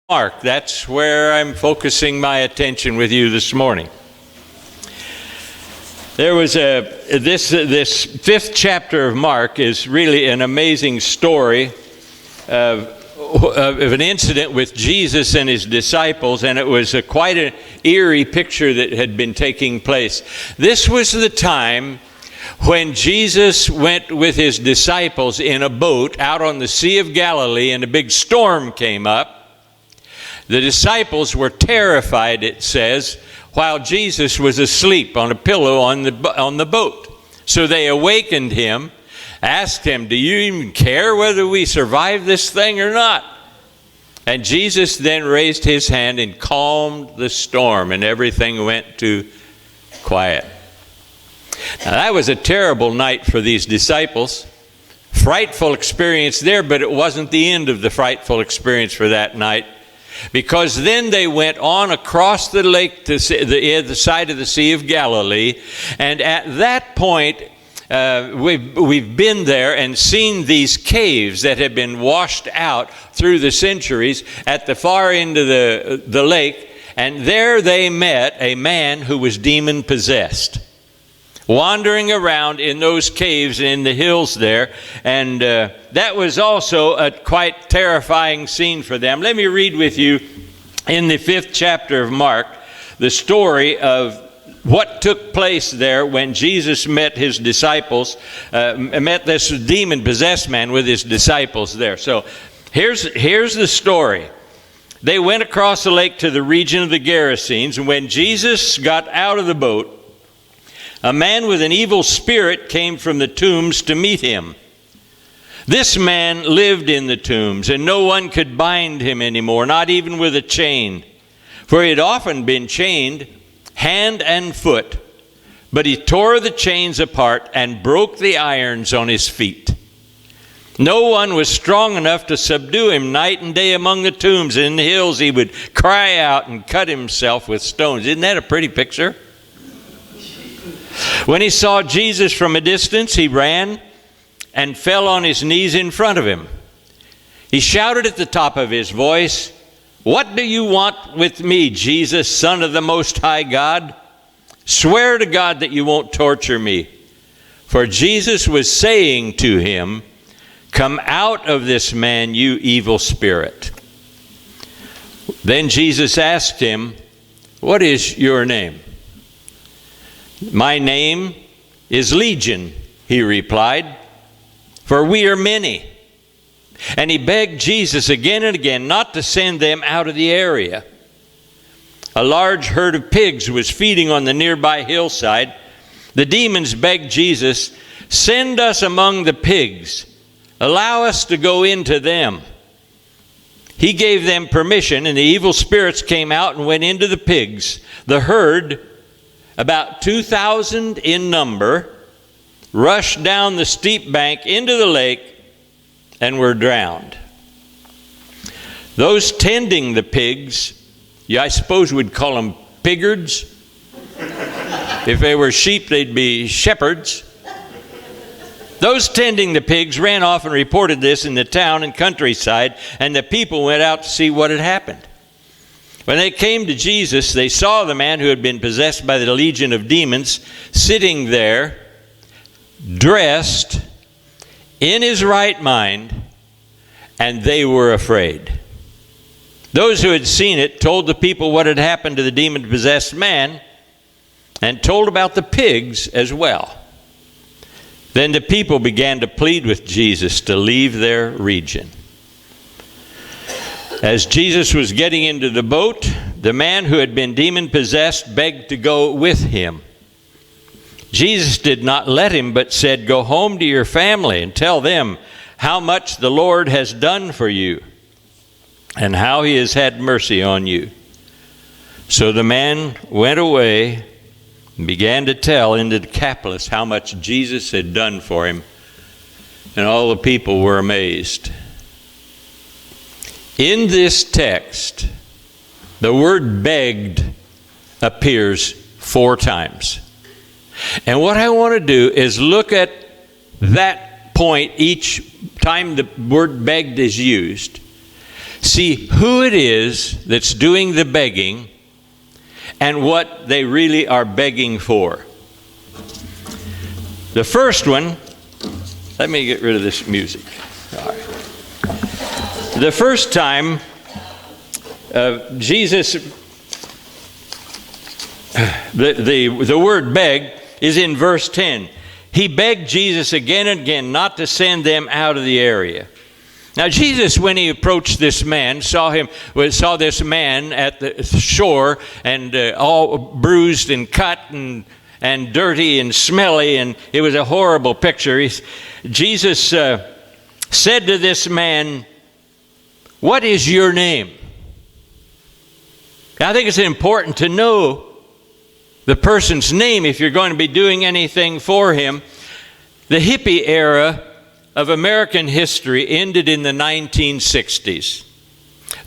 Mark, that's where I'm focusing my attention with you this morning. There was this fifth chapter of Mark is really an amazing story of an incident with Jesus and his disciples, and it was quite an eerie picture that had been taking place. This was the time when Jesus went with his disciples in a boat out on the Sea of Galilee, and a big storm came up. The disciples were terrified, it says, while Jesus was asleep on a pillow on the boat. So they awakened him, asked him, "Do you even care whether we survive this thing or not?" And Jesus then raised his hand and calmed the storm, and everything went to quiet. Now that was a terrible night for these disciples. Frightful experience there, but it wasn't the end of the frightful experience for that night. Because then they went on across the lake to the side of the Sea of Galilee, and at that point, we've been there and seen these caves that have been washed out through the centuries at the far end of the lake, and there they met a man who was demon-possessed, wandering around in those caves in the hills there, and that was also a quite terrifying scene for them. Let me read with you in the 5th chapter of Mark the story of what took place there when Jesus met his disciples, met this demon-possessed man with his disciples there. So here's the story. They went across the lake to the region of the Gerasenes, and when Jesus got out of the boat, a man with an evil spirit came from the tombs to meet him. This man lived in the tombs, and no one could bind him anymore, not even with a chain. For he had often been chained, hand and foot. But he tore the chains apart and broke the irons on his feet. No one was strong enough to subdue him. Night and day among the tombs and in the hills he would cry out and cut himself with stones. Isn't that a pretty picture? When he saw Jesus from a distance, he ran and fell on his knees in front of him. He shouted at the top of his voice, "What do you want with me, Jesus, Son of the Most High God? Swear to God that you won't torture me." For Jesus was saying to him, "Come out of this man, you evil spirit." Then Jesus asked him, "What is your name?" "My name is Legion," he replied, "for we are many." And he begged Jesus again and again not to send them out of the area. A large herd of pigs was feeding on the nearby hillside. The demons begged Jesus, "Send us among the pigs. Allow us to go into them." He gave them permission, and the evil spirits came out and went into the pigs. The herd, about 2,000 in number, rushed down the steep bank into the lake and were drowned. Those tending the pigs, I suppose we'd call them piggards. If they were sheep, they'd be shepherds. Those tending the pigs ran off and reported this in the town and countryside, and the people went out to see what had happened. When they came to Jesus, they saw the man who had been possessed by the legion of demons sitting there, dressed, in his right mind, and they were afraid. Those who had seen it told the people what had happened to the demon-possessed man, and told about the pigs as well. Then the people began to plead with Jesus to leave their region. As Jesus was getting into the boat, the man who had been demon-possessed begged to go with him. Jesus did not let him, but said, "Go home to your family and tell them how much the Lord has done for you and how he has had mercy on you." So the man went away and began to tell in the Decapolis how much Jesus had done for him, and all the people were amazed. In this text, the word begged appears 4 times. And what I want to do is look at that point each time the word begged is used, see who it is that's doing the begging and what they really are begging for. The first one, let me get rid of this music. All right. The first time Jesus, the word beg is in verse 10. He begged Jesus again and again not to send them out of the area. Now Jesus, when he approached this man, saw this man at the shore and all bruised and cut and dirty and smelly, and it was a horrible picture. Jesus said to this man, "What is your name?" I think it's important to know the person's name if you're going to be doing anything for him. The hippie era of American history ended in the 1960s.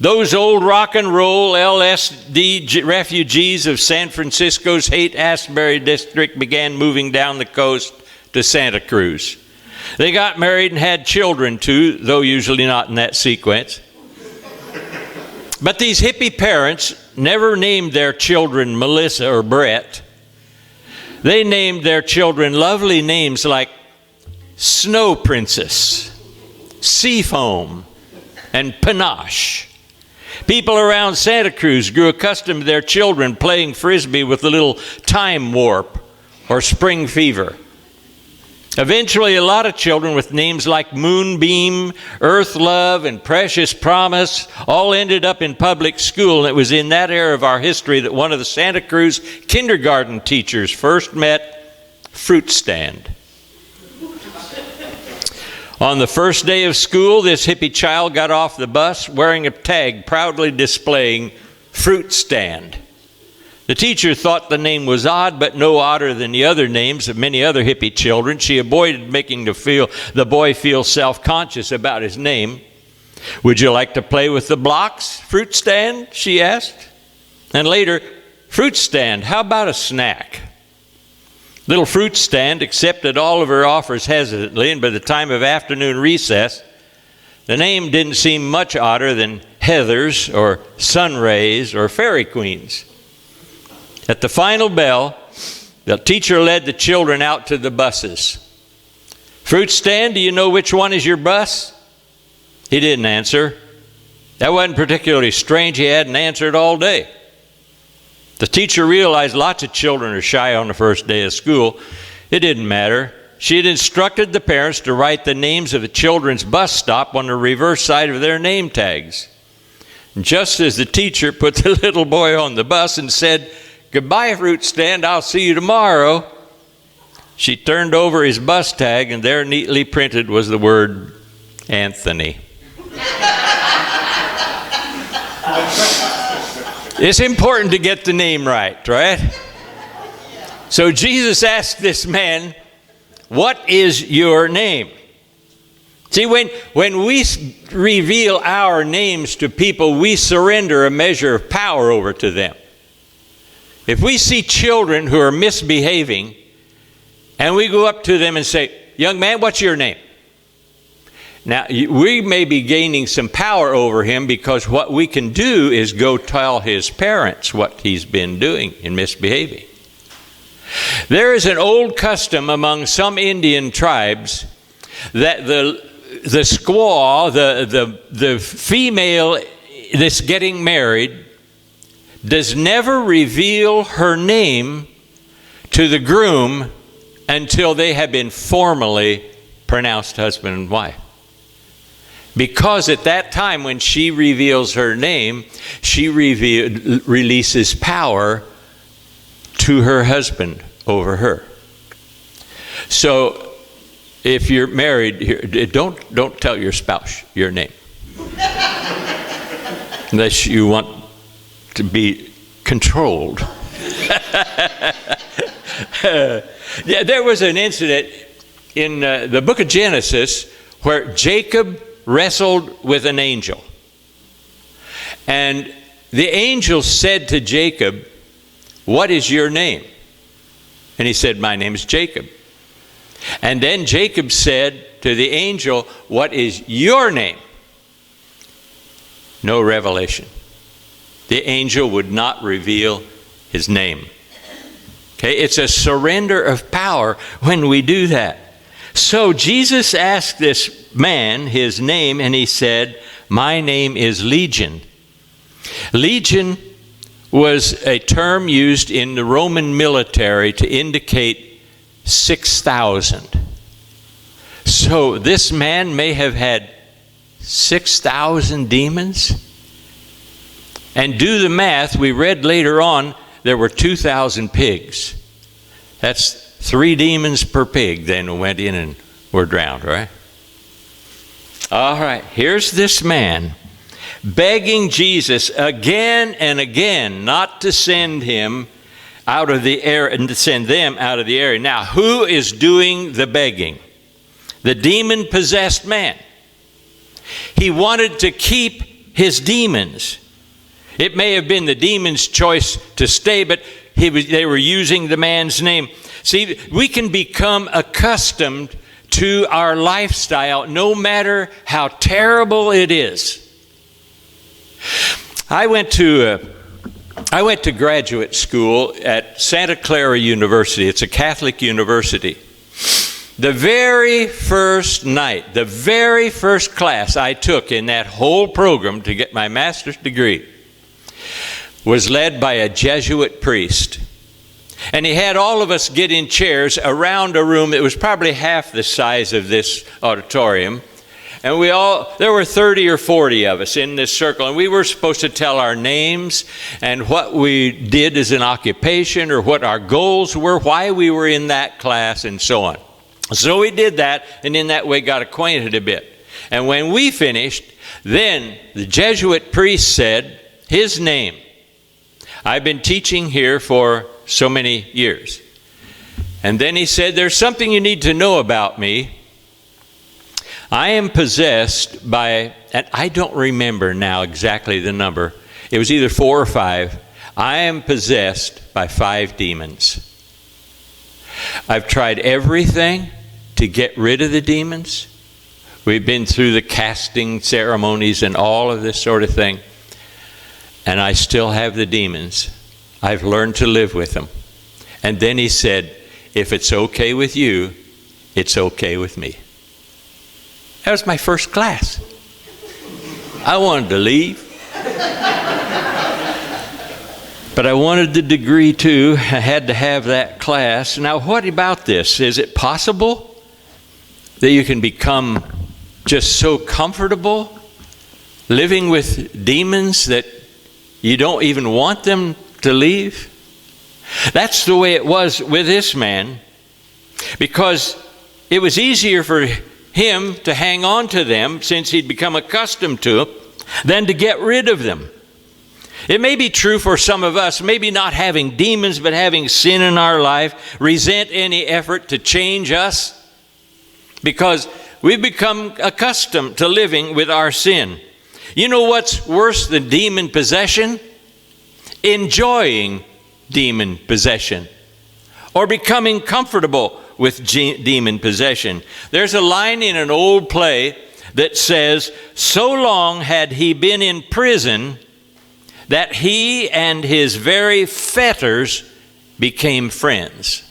Those old rock and roll LSD refugees of San Francisco's Haight-Ashbury district began moving down the coast to Santa Cruz. They got married and had children too, though usually not in that sequence. But these hippie parents never named their children Melissa or Brett. They named their children lovely names like Snow Princess, Seafoam, and Panache. People around Santa Cruz grew accustomed to their children playing frisbee with a little time warp or spring fever. Eventually, a lot of children with names like Moonbeam, Earth Love, and Precious Promise all ended up in public school. And it was in that era of our history that one of the Santa Cruz kindergarten teachers first met Fruit Stand. On the first day of school, this hippie child got off the bus wearing a tag proudly displaying Fruit Stand. The teacher thought the name was odd, but no odder than the other names of many other hippie children. She avoided making the boy feel self-conscious about his name. "Would you like to play with the blocks, Fruit Stand?" she asked. And later, "Fruit Stand, how about a snack?" Little Fruit Stand accepted all of her offers hesitantly, and by the time of afternoon recess, the name didn't seem much odder than Heathers or Sunrays or Fairy Queens. At the final bell, the teacher led the children out to the buses. "Fruit Stand, do you know which one is your bus?" He didn't answer. That wasn't particularly strange. He hadn't answered all day. The teacher realized lots of children are shy on the first day of school. It didn't matter. She had instructed the parents to write the names of the children's bus stop on the reverse side of their name tags. And just as the teacher put the little boy on the bus and said, "Goodbye, Fruit Stand, I'll see you tomorrow," she turned over his bus tag, and there neatly printed was the word Anthony. It's important to get the name right? So Jesus asked this man, "What is your name?" See, when we reveal our names to people, we surrender a measure of power over to them. If we see children who are misbehaving, and we go up to them and say, "Young man, what's your name?" Now, we may be gaining some power over him, because what we can do is go tell his parents what he's been doing in misbehaving. There is an old custom among some Indian tribes that the squaw, the female that's getting married, does never reveal her name to the groom until they have been formally pronounced husband and wife. Because at that time when she reveals her name, she releases power to her husband over her. So if you're married, don't tell your spouse your name. Unless you want to be controlled. Yeah, there was an incident in the book of Genesis where Jacob wrestled with an angel. And the angel said to Jacob, "What is your name?" And he said, "My name is Jacob." And then Jacob said to the angel, "What is your name?" No revelation. The angel would not reveal his name. Okay, it's a surrender of power when we do that. So Jesus asked this man his name, and he said, "My name is Legion." Legion was a term used in the Roman military to indicate 6,000. So this man may have had 6,000 demons. And do the math, we read later on, there were 2,000 pigs. That's 3 demons per pig then went in and were drowned, right? All right, here's this man begging Jesus again and again not to send him out of the area and to send them out of the area. Now, who is doing the begging? The demon-possessed man. He wanted to keep his demons. It may have been the demon's choice to stay, but they were using the man's name. See, we can become accustomed to our lifestyle no matter how terrible it is. I went to graduate school at Santa Clara University. It's a Catholic university. The very first night, the very first class I took in that whole program to get my master's degree was led by a Jesuit priest. And he had all of us get in chairs around a room that was probably half the size of this auditorium. And there were 30 or 40 of us in this circle, and we were supposed to tell our names and what we did as an occupation or what our goals were, why we were in that class, and so on. So we did that, and in that way got acquainted a bit. And when we finished, then the Jesuit priest said his name. I've been teaching here for so many years. And then he said, there's something you need to know about me. I am possessed by, and I don't remember now exactly the number. It was either 4 or 5. I am possessed by 5 demons. I've tried everything to get rid of the demons. We've been through the casting ceremonies and all of this sort of thing. And I still have the demons. I've learned to live with them. And then he said, if it's okay with you, it's okay with me. That was my first class. I wanted to leave. But I wanted the degree too. I had to have that class. Now, what about this? Is it possible that you can become just so comfortable living with demons that you don't even want them to leave? That's the way it was with this man, because it was easier for him to hang on to them since he'd become accustomed to them than to get rid of them. It may be true for some of us, maybe not having demons, but having sin in our life, resent any effort to change us because we've become accustomed to living with our sin. You know what's worse than demon possession? Enjoying demon possession or becoming comfortable with demon possession. There's a line in an old play that says, so long had he been in prison that he and his very fetters became friends.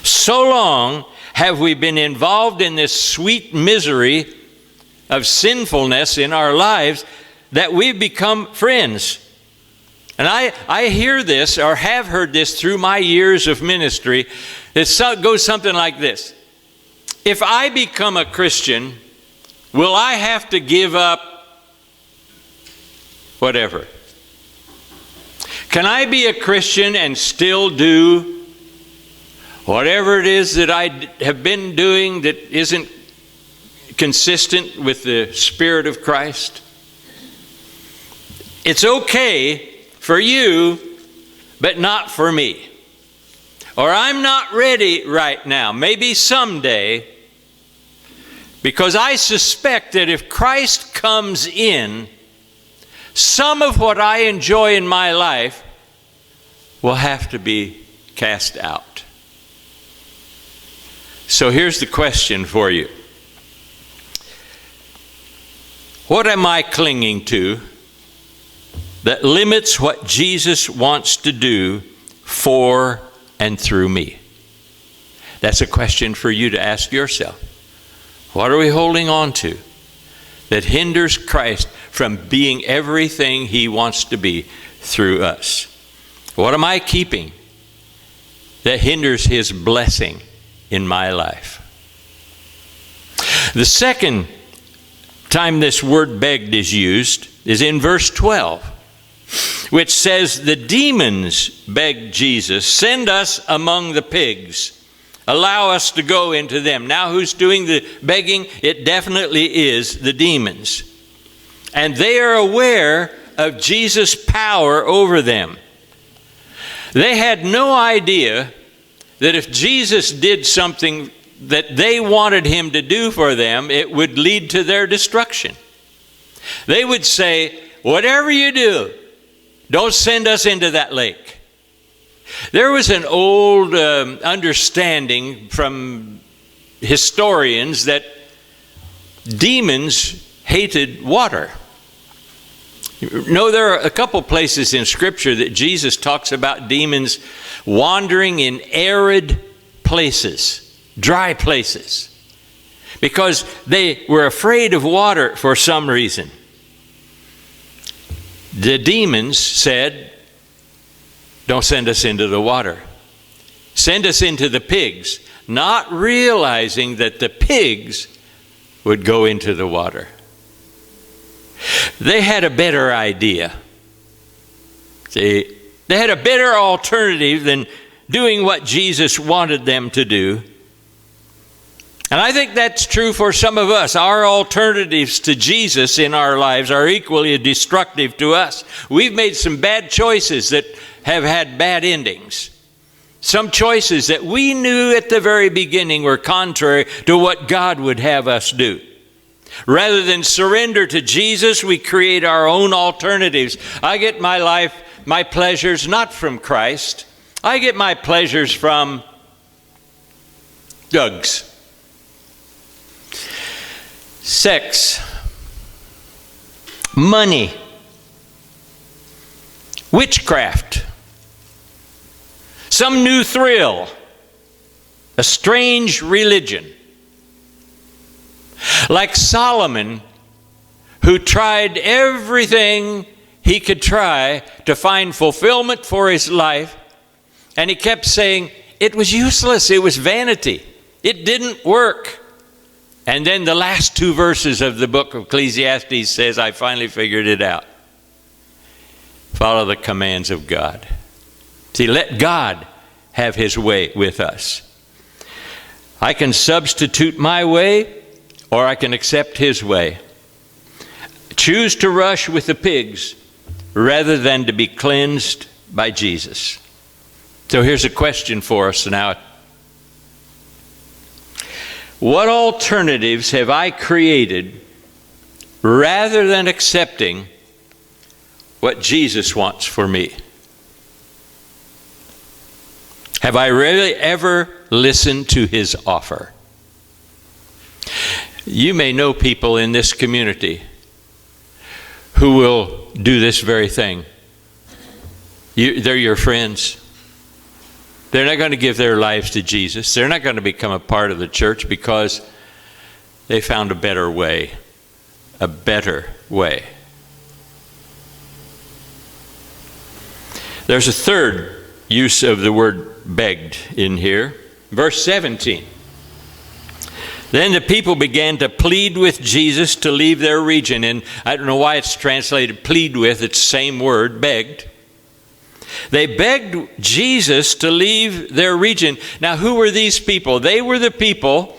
So long have we been involved in this sweet misery of sinfulness in our lives that we've become friends. And I hear this, or have heard this through my years of ministry. It goes something like this. If I become a Christian, will I have to give up whatever? Can I be a Christian and still do whatever it is that I have been doing that isn't consistent with the Spirit of Christ? It's okay for you, but not for me. Or I'm not ready right now, maybe someday, because I suspect that if Christ comes in, some of what I enjoy in my life will have to be cast out. So here's the question for you. What am I clinging to that limits what Jesus wants to do for and through me? That's a question for you to ask yourself. What are we holding on to that hinders Christ from being everything he wants to be through us? What am I keeping that hinders his blessing in my life? The second time this word begged is used is in verse 12, which says, the demons begged Jesus, send us among the pigs. Allow us to go into them. Now who's doing the begging? It definitely is the demons. And they are aware of Jesus' power over them. They had no idea that if Jesus did something that they wanted him to do for them, it would lead to their destruction. They would say, whatever you do, don't send us into that lake. There was an old understanding from historians that demons hated water. No, there are a couple places in Scripture that Jesus talks about demons wandering in arid places, dry places, because they were afraid of water for some reason. The demons said, don't send us into the water. Send us into the pigs, not realizing that the pigs would go into the water. They had a better idea. See, they had a better alternative than doing what Jesus wanted them to do. And I think that's true for some of us. Our alternatives to Jesus in our lives are equally destructive to us. We've made some bad choices that have had bad endings. Some choices that we knew at the very beginning were contrary to what God would have us do. Rather than surrender to Jesus, we create our own alternatives. I get my life, my pleasures not from Christ. I get my pleasures from drugs, sex, money, witchcraft, some new thrill, a strange religion. Like Solomon, who tried everything he could try to find fulfillment for his life, and he kept saying, it was useless, it was vanity, it didn't work. And then the last two verses of the book of Ecclesiastes says, I finally figured it out. Follow the commands of God. See, let God have his way with us. I can substitute my way, or I can accept his way. Choose to rush with the pigs rather than to be cleansed by Jesus. So here's a question for us now. What alternatives have I created rather than accepting what Jesus wants for me? Have I really ever listened to his offer? You may know people in this community who will do this very thing. They're your friends. They're not going to give their lives to Jesus. They're not going to become a part of the church because they found a better way. A better way. There's a third use of the word begged in here. Verse 17. Then the people began to plead with Jesus to leave their region. And I don't know why it's translated plead with. It's the same word, begged. They begged Jesus to leave their region. Now, who were these people? They were the people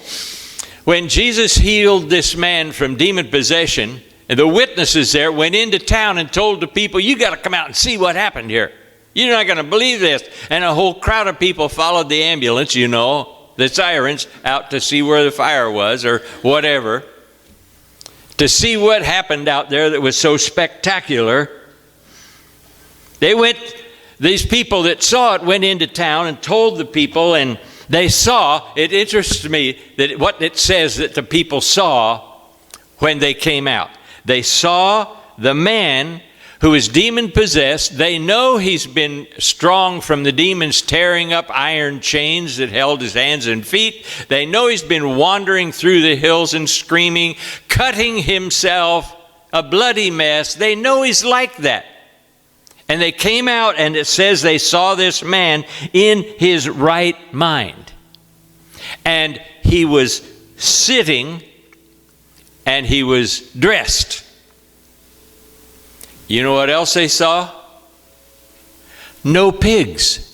when Jesus healed this man from demon possession. And the witnesses there went into town and told the people, you got to come out and see what happened here. You're not going to believe this. And a whole crowd of people followed the ambulance, you know, the sirens, out to see where the fire was or whatever, to see what happened out there that was so spectacular. These people that saw it went into town and told the people, and they saw, it interests me that what it says that the people saw when they came out. They saw the man who is demon-possessed. They know he's been strong from the demons tearing up iron chains that held his hands and feet. They know he's been wandering through the hills and screaming, cutting himself, a bloody mess. They know he's like that. And they came out, and it says they saw this man in his right mind. And he was sitting, and he was dressed. You know what else they saw? No pigs.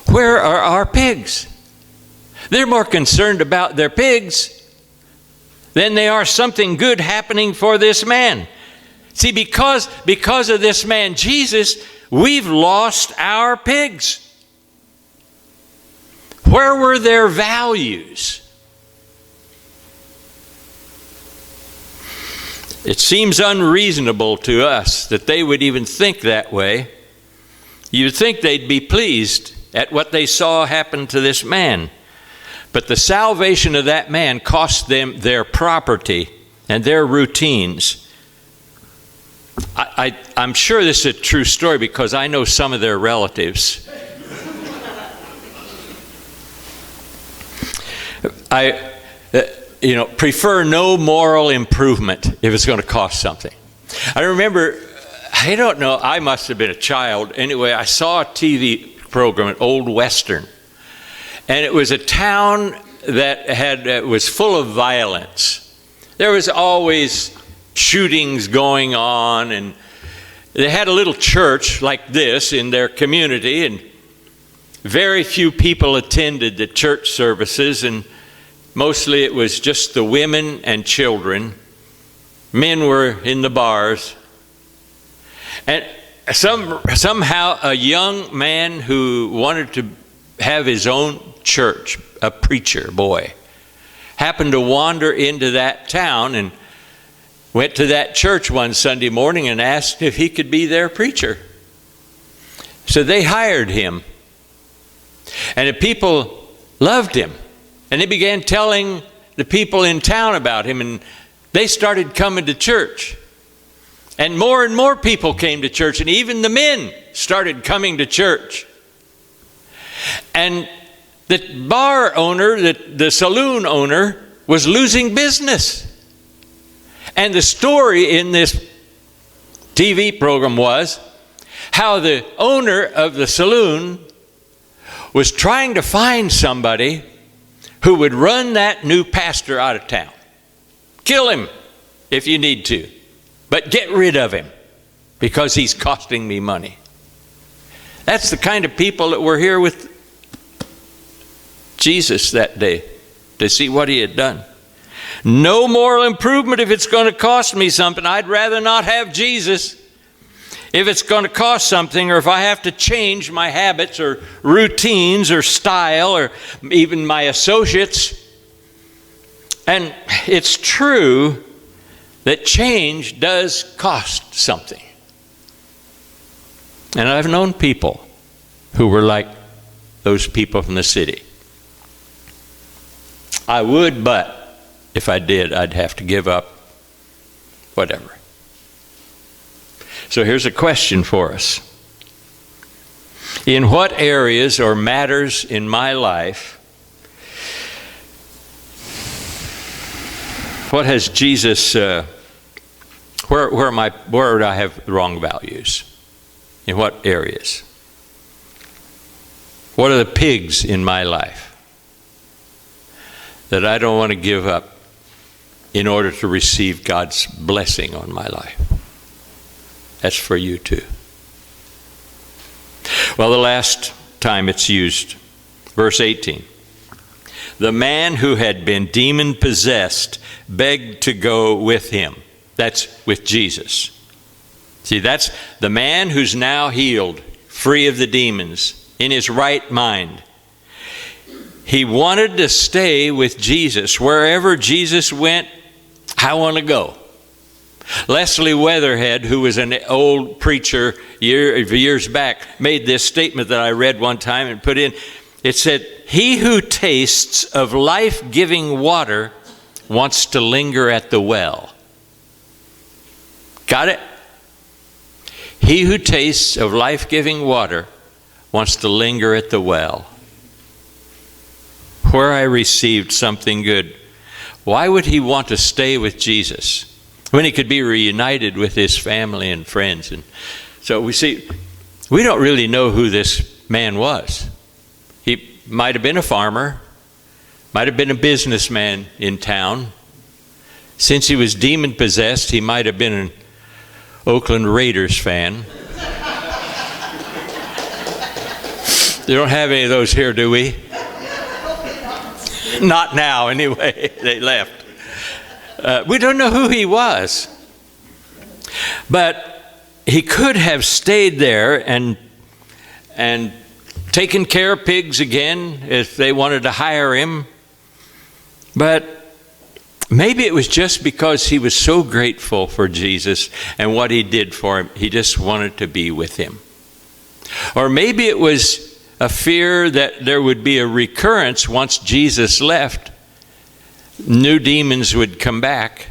Where are our pigs? They're more concerned about their pigs than they are something good happening for this man. See, because of this man, Jesus, we've lost our pigs. Where were their values? It seems unreasonable to us that they would even think that way. You'd think they'd be pleased at what they saw happen to this man. But the salvation of that man cost them their property and their routines. I'm sure this is a true story because I know some of their relatives. I prefer no moral improvement if it's going to cost something. I remember, I don't know, I must have been a child. Anyway, I saw a TV program, an old Western. And it was a town that was full of violence. There was always shootings going on, and they had a little church like this in their community, and very few people attended the church services, and mostly it was just the women and children. Men were in the bars. And somehow a young man who wanted to have his own church, a preacher boy, happened to wander into that town and went to that church one Sunday morning and asked if he could be their preacher. So they hired him. And the people loved him. And they began telling the people in town about him, and they started coming to church. And more people came to church, and even the men started coming to church. And the bar owner, the saloon owner, was losing business. And the story in this TV program was how the owner of the saloon was trying to find somebody who would run that new pastor out of town. Kill him if you need to, but get rid of him because he's costing me money. That's the kind of people that were here with Jesus that day to see what he had done. No moral improvement if it's going to cost me something. I'd rather not have Jesus if it's going to cost something, or if I have to change my habits or routines or style or even my associates. And it's true that change does cost something. And I've known people who were like those people from the city. I would, but if I did, I'd have to give up whatever. So here's a question for us. In what areas or matters in my life, what has Jesus, where would I have the wrong values? In what areas? What are the pigs in my life that I don't want to give up in order to receive God's blessing on my life? That's for you too. Well, the last time it's used, verse 18. The man who had been demon-possessed begged to go with him. That's with Jesus. See, that's the man who's now healed, free of the demons, in his right mind. He wanted to stay with Jesus. Wherever Jesus went, I want to go. Leslie Weatherhead, who was an old preacher years back, made this statement that I read one time and put in. It said, "He who tastes of life-giving water wants to linger at the well. Got it? He who tastes of life-giving water wants to linger at the well, where I received something good. Why would he want to stay with Jesus when he could be reunited with his family and friends? And so we see, we don't really know who this man was. He might have been a farmer, might have been a businessman in town. Since he was demon-possessed, he might have been an Oakland Raiders fan. They don't have any of those here, do we? Not now, anyway. They left. We don't know who he was. But he could have stayed there and taken care of pigs again if they wanted to hire him. But maybe it was just because he was so grateful for Jesus and what he did for him, he just wanted to be with him. Or maybe it was a fear that there would be a recurrence once Jesus left. New demons would come back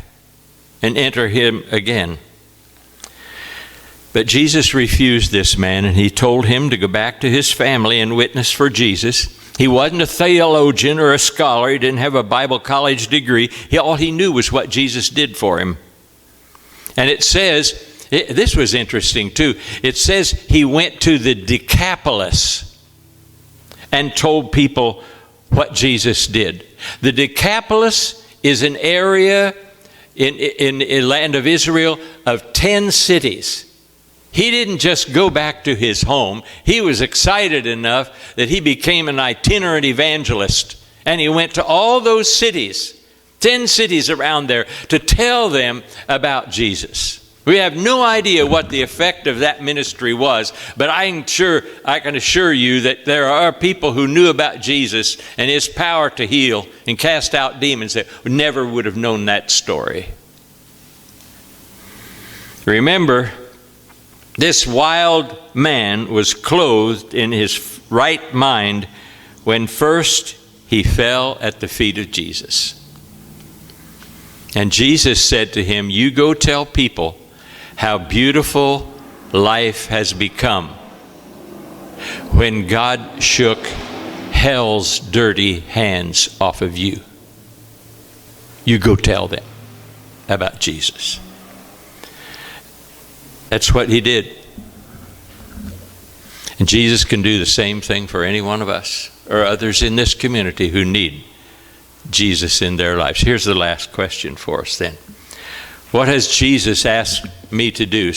and enter him again. But Jesus refused this man, and he told him to go back to his family and witness for Jesus. He wasn't a theologian or a scholar. He didn't have a Bible college degree. All he knew was what Jesus did for him. And it says, this was interesting too, it says he went to the Decapolis and told people what Jesus did. The Decapolis is an area in the land of Israel of 10 cities. He didn't just go back to his home. He was excited enough that he became an itinerant evangelist. And he went to all those cities, 10 cities around there, to tell them about Jesus. We have no idea what the effect of that ministry was, but I can assure you that there are people who knew about Jesus and his power to heal and cast out demons that never would have known that story. Remember, this wild man was clothed in his right mind when first he fell at the feet of Jesus. And Jesus said to him, "You go tell people how beautiful life has become when God shook hell's dirty hands off of you. You go tell them about Jesus." That's what he did. And Jesus can do the same thing for any one of us or others in this community who need Jesus in their lives. Here's the last question for us then. What has Jesus asked me to do?